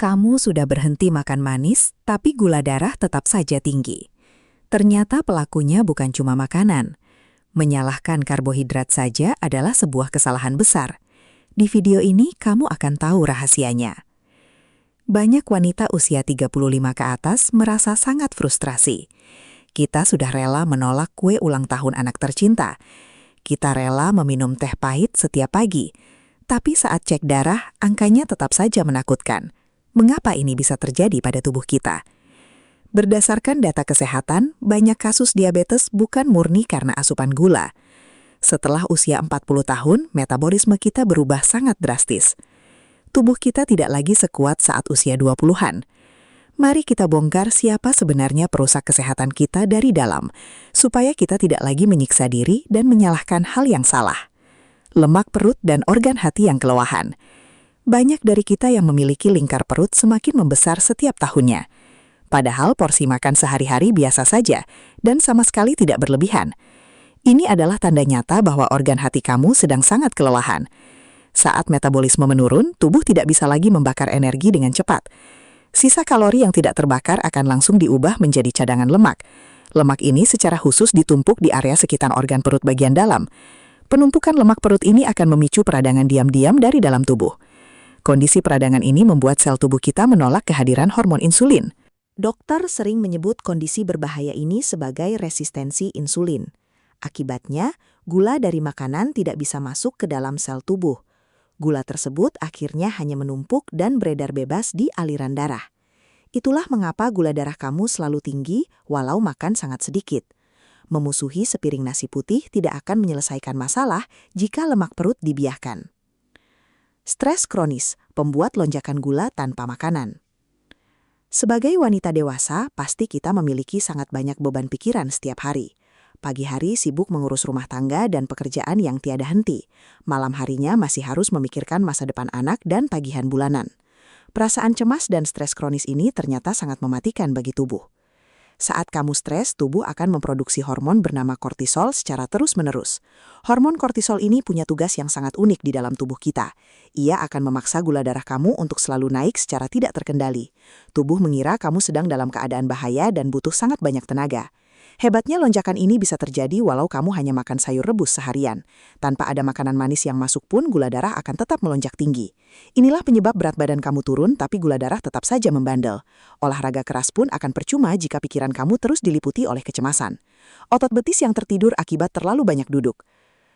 Kamu sudah berhenti makan manis, tapi gula darah tetap saja tinggi. Ternyata pelakunya bukan cuma makanan. Menyalahkan karbohidrat saja adalah sebuah kesalahan besar. Di video ini kamu akan tahu rahasianya. Banyak wanita usia 35 ke atas merasa sangat frustrasi. Kita sudah rela menolak kue ulang tahun anak tercinta. Kita rela meminum teh pahit setiap pagi. Tapi saat cek darah, angkanya tetap saja menakutkan. Mengapa ini bisa terjadi pada tubuh kita? Berdasarkan data kesehatan, banyak kasus diabetes bukan murni karena asupan gula. Setelah usia 40 tahun, metabolisme kita berubah sangat drastis. Tubuh kita tidak lagi sekuat saat usia 20-an. Mari kita bongkar siapa sebenarnya perusak kesehatan kita dari dalam, supaya kita tidak lagi menyiksa diri dan menyalahkan hal yang salah. Lemak perut dan organ hati yang kelelahan. Banyak dari kita yang memiliki lingkar perut semakin membesar setiap tahunnya. Padahal porsi makan sehari-hari biasa saja dan sama sekali tidak berlebihan. Ini adalah tanda nyata bahwa organ hati kamu sedang sangat kelelahan. Saat metabolisme menurun, tubuh tidak bisa lagi membakar energi dengan cepat. Sisa kalori yang tidak terbakar akan langsung diubah menjadi cadangan lemak. Lemak ini secara khusus ditumpuk di area sekitar organ perut bagian dalam. Penumpukan lemak perut ini akan memicu peradangan diam-diam dari dalam tubuh. Kondisi peradangan ini membuat sel tubuh kita menolak kehadiran hormon insulin. Dokter sering menyebut kondisi berbahaya ini sebagai resistensi insulin. Akibatnya, gula dari makanan tidak bisa masuk ke dalam sel tubuh. Gula tersebut akhirnya hanya menumpuk dan beredar bebas di aliran darah. Itulah mengapa gula darah kamu selalu tinggi walau makan sangat sedikit. Memusuhi sepiring nasi putih tidak akan menyelesaikan masalah jika lemak perut dibiarkan. Stres kronis, pembuat lonjakan gula tanpa makanan. Sebagai wanita dewasa, pasti kita memiliki sangat banyak beban pikiran setiap hari. Pagi hari sibuk mengurus rumah tangga dan pekerjaan yang tiada henti. Malam harinya masih harus memikirkan masa depan anak dan tagihan bulanan. Perasaan cemas dan stres kronis ini ternyata sangat mematikan bagi tubuh. Saat kamu stres, tubuh akan memproduksi hormon bernama kortisol secara terus-menerus. Hormon kortisol ini punya tugas yang sangat unik di dalam tubuh kita. Ia akan memaksa gula darah kamu untuk selalu naik secara tidak terkendali. Tubuh mengira kamu sedang dalam keadaan bahaya dan butuh sangat banyak tenaga. Hebatnya lonjakan ini bisa terjadi walau kamu hanya makan sayur rebus seharian. Tanpa ada makanan manis yang masuk pun gula darah akan tetap melonjak tinggi. Inilah penyebab berat badan kamu turun tapi gula darah tetap saja membandel. Olahraga keras pun akan percuma jika pikiran kamu terus diliputi oleh kecemasan. Otot betis yang tertidur akibat terlalu banyak duduk.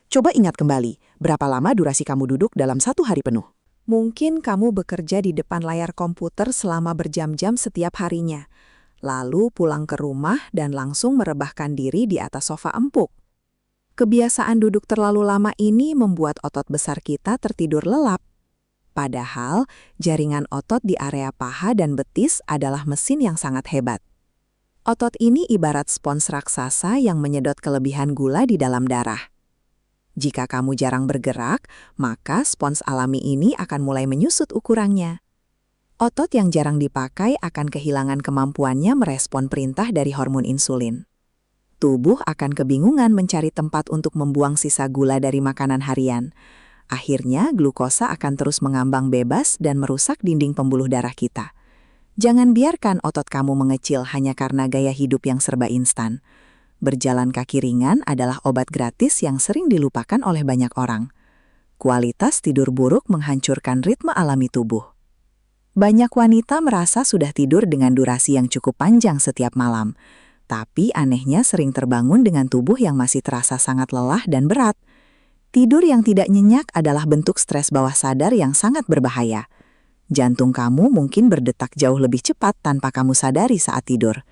Coba ingat kembali, berapa lama durasi kamu duduk dalam satu hari penuh? Mungkin kamu bekerja di depan layar komputer selama berjam-jam setiap harinya. Lalu pulang ke rumah dan langsung merebahkan diri di atas sofa empuk. Kebiasaan duduk terlalu lama ini membuat otot besar kita tertidur lelap. Padahal, jaringan otot di area paha dan betis adalah mesin yang sangat hebat. Otot ini ibarat spons raksasa yang menyedot kelebihan gula di dalam darah. Jika kamu jarang bergerak, maka spons alami ini akan mulai menyusut ukurannya. Otot yang jarang dipakai akan kehilangan kemampuannya merespon perintah dari hormon insulin. Tubuh akan kebingungan mencari tempat untuk membuang sisa gula dari makanan harian. Akhirnya, glukosa akan terus mengambang bebas dan merusak dinding pembuluh darah kita. Jangan biarkan otot kamu mengecil hanya karena gaya hidup yang serba instan. Berjalan kaki ringan adalah obat gratis yang sering dilupakan oleh banyak orang. Kualitas tidur buruk menghancurkan ritme alami tubuh. Banyak wanita merasa sudah tidur dengan durasi yang cukup panjang setiap malam, tapi anehnya sering terbangun dengan tubuh yang masih terasa sangat lelah dan berat. Tidur yang tidak nyenyak adalah bentuk stres bawah sadar yang sangat berbahaya. Jantung kamu mungkin berdetak jauh lebih cepat tanpa kamu sadari saat tidur.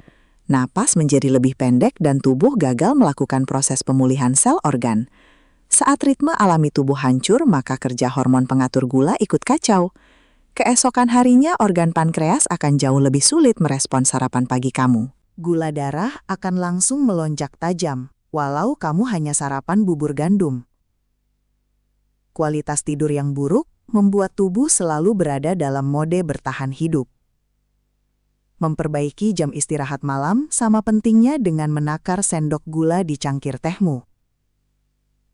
Napas menjadi lebih pendek dan tubuh gagal melakukan proses pemulihan sel organ. Saat ritme alami tubuh hancur, maka kerja hormon pengatur gula ikut kacau. Keesokan harinya organ pankreas akan jauh lebih sulit merespon sarapan pagi kamu. Gula darah akan langsung melonjak tajam, walau kamu hanya sarapan bubur gandum. Kualitas tidur yang buruk membuat tubuh selalu berada dalam mode bertahan hidup. Memperbaiki jam istirahat malam sama pentingnya dengan menakar sendok gula di cangkir tehmu.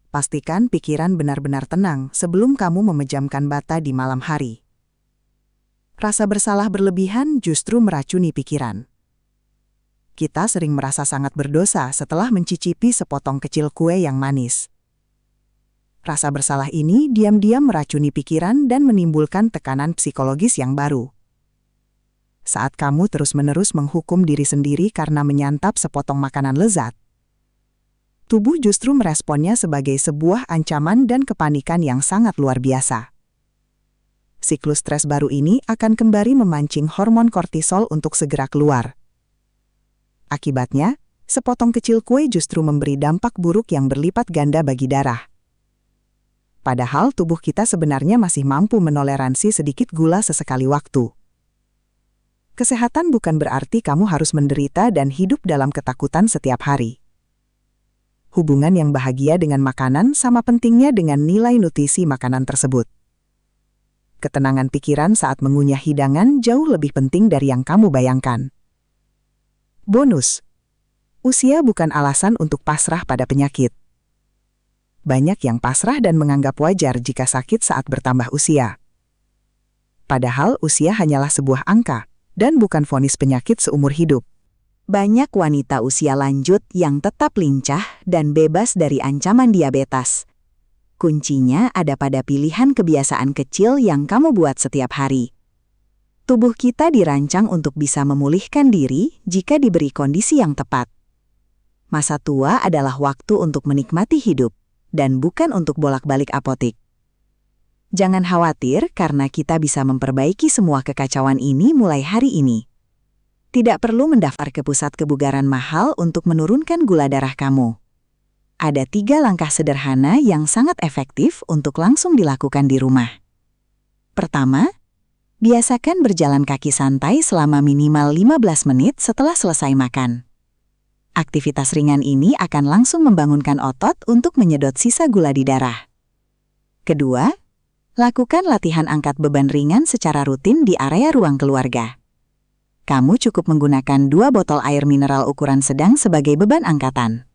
Pastikan pikiran benar-benar tenang sebelum kamu memejamkan mata di malam hari. Rasa bersalah berlebihan justru meracuni pikiran. Kita sering merasa sangat berdosa setelah mencicipi sepotong kecil kue yang manis. Rasa bersalah ini diam-diam meracuni pikiran dan menimbulkan tekanan psikologis yang baru. Saat kamu terus-menerus menghukum diri sendiri karena menyantap sepotong makanan lezat, tubuh justru meresponnya sebagai sebuah ancaman dan kepanikan yang sangat luar biasa. Siklus stres baru ini akan kembali memancing hormon kortisol untuk segera keluar. Akibatnya, sepotong kecil kue justru memberi dampak buruk yang berlipat ganda bagi darah. Padahal tubuh kita sebenarnya masih mampu menoleransi sedikit gula sesekali waktu. Kesehatan bukan berarti kamu harus menderita dan hidup dalam ketakutan setiap hari. Hubungan yang bahagia dengan makanan sama pentingnya dengan nilai nutrisi makanan tersebut. Ketenangan pikiran saat mengunyah hidangan jauh lebih penting dari yang kamu bayangkan. Bonus. Usia bukan alasan untuk pasrah pada penyakit. Banyak yang pasrah dan menganggap wajar jika sakit saat bertambah usia. Padahal usia hanyalah sebuah angka dan bukan vonis penyakit seumur hidup. Banyak wanita usia lanjut yang tetap lincah dan bebas dari ancaman diabetes. Kuncinya ada pada pilihan kebiasaan kecil yang kamu buat setiap hari. Tubuh kita dirancang untuk bisa memulihkan diri jika diberi kondisi yang tepat. Masa tua adalah waktu untuk menikmati hidup, dan bukan untuk bolak-balik apotik. Jangan khawatir karena kita bisa memperbaiki semua kekacauan ini mulai hari ini. Tidak perlu mendaftar ke pusat kebugaran mahal untuk menurunkan gula darah kamu. Ada 3 langkah sederhana yang sangat efektif untuk langsung dilakukan di rumah. Pertama, biasakan berjalan kaki santai selama minimal 15 menit setelah selesai makan. Aktivitas ringan ini akan langsung membangunkan otot untuk menyedot sisa gula di darah. Kedua, lakukan latihan angkat beban ringan secara rutin di area ruang keluarga. Kamu cukup menggunakan 2 botol air mineral ukuran sedang sebagai beban angkatan.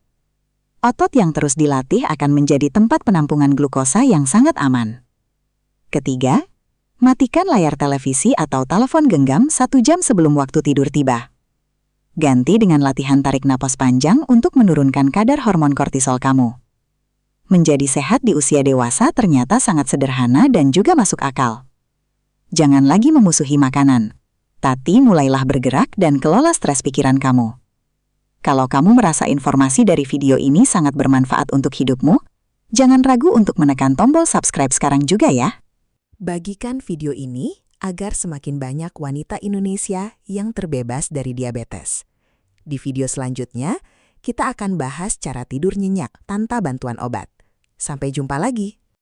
Otot yang terus dilatih akan menjadi tempat penampungan glukosa yang sangat aman. Ketiga, matikan layar televisi atau telepon genggam 1 jam sebelum waktu tidur tiba. Ganti dengan latihan tarik napas panjang untuk menurunkan kadar hormon kortisol kamu. Menjadi sehat di usia dewasa ternyata sangat sederhana dan juga masuk akal. Jangan lagi memusuhi makanan, tapi mulailah bergerak dan kelola stres pikiran kamu. Kalau kamu merasa informasi dari video ini sangat bermanfaat untuk hidupmu, jangan ragu untuk menekan tombol subscribe sekarang juga ya. Bagikan video ini agar semakin banyak wanita Indonesia yang terbebas dari diabetes. Di video selanjutnya, kita akan bahas cara tidur nyenyak tanpa bantuan obat. Sampai jumpa lagi.